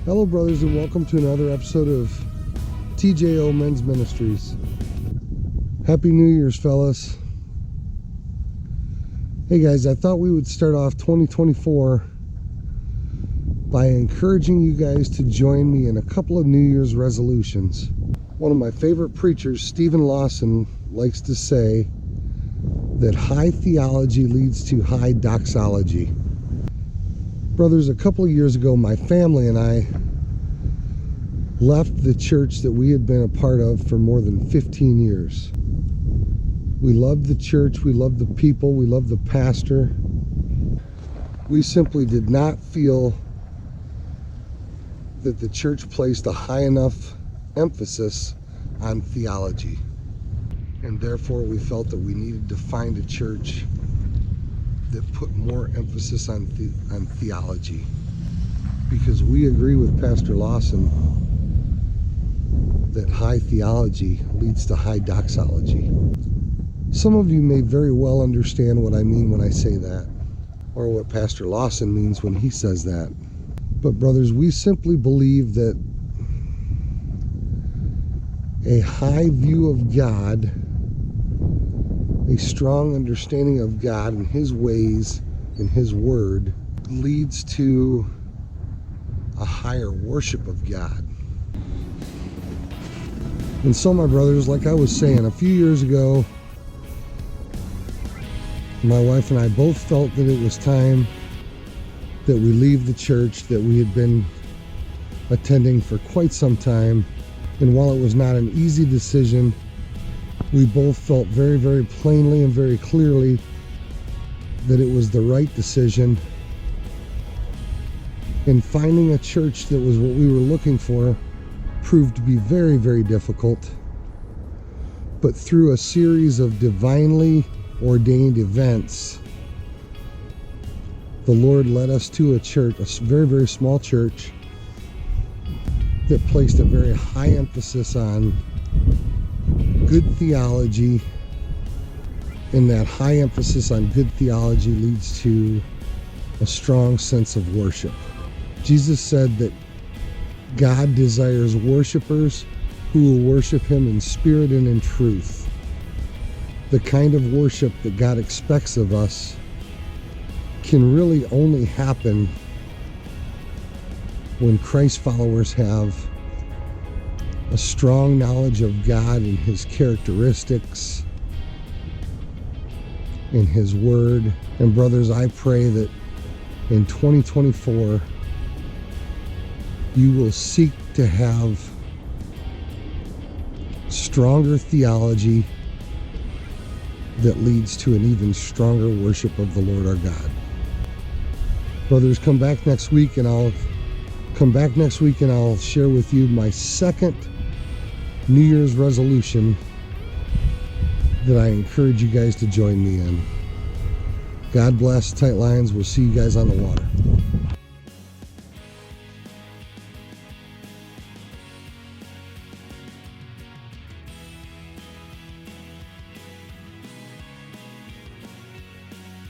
Hello, brothers, and welcome to another episode of TJO Men's Ministries. Happy New Year's, fellas. Hey, guys, I thought we would start off 2024 by encouraging you guys to join me in a couple of New Year's resolutions. One of my favorite preachers, Stephen Lawson, likes to say that high theology leads to high doxology. Brothers, a couple of years ago, my family and I left the church that we had been a part of for more than 15 years. We loved the church, we loved the people, we loved the pastor. We simply did not feel that the church placed a high enough emphasis on theology. And therefore we felt that we needed to find a church that put more emphasis on theology. Because we agree with Pastor Lawson that high theology leads to high doxology. Some of you may very well understand what I mean when I say that, or what Pastor Lawson means when he says that. But brothers, we simply believe that a high view of God, a strong understanding of God and His ways and His Word, leads to a higher worship of God. And so, my brothers, like I was saying, a few years ago, my wife and I both felt that it was time that we leave the church that we had been attending for quite some time. And while it was not an easy decision, we both felt very, very plainly and very clearly that it was the right decision. And finding a church that was what we were looking for proved to be very, very difficult. But through a series of divinely ordained events, the Lord led us to a church, a very, very small church, that placed a very high emphasis on good theology. And that high emphasis on good theology leads to a strong sense of worship. Jesus said that God desires worshipers who will worship Him in spirit and in truth. The kind of worship that God expects of us can really only happen when Christ followers have a strong knowledge of God and His characteristics and His Word. And brothers, I pray that in 2024, you will seek to have stronger theology that leads to an even stronger worship of the Lord our God. Brothers, come back next week and I'll share with you my second New Year's resolution that I encourage you guys to join me in. God bless, tight lines. We'll see you guys on the water.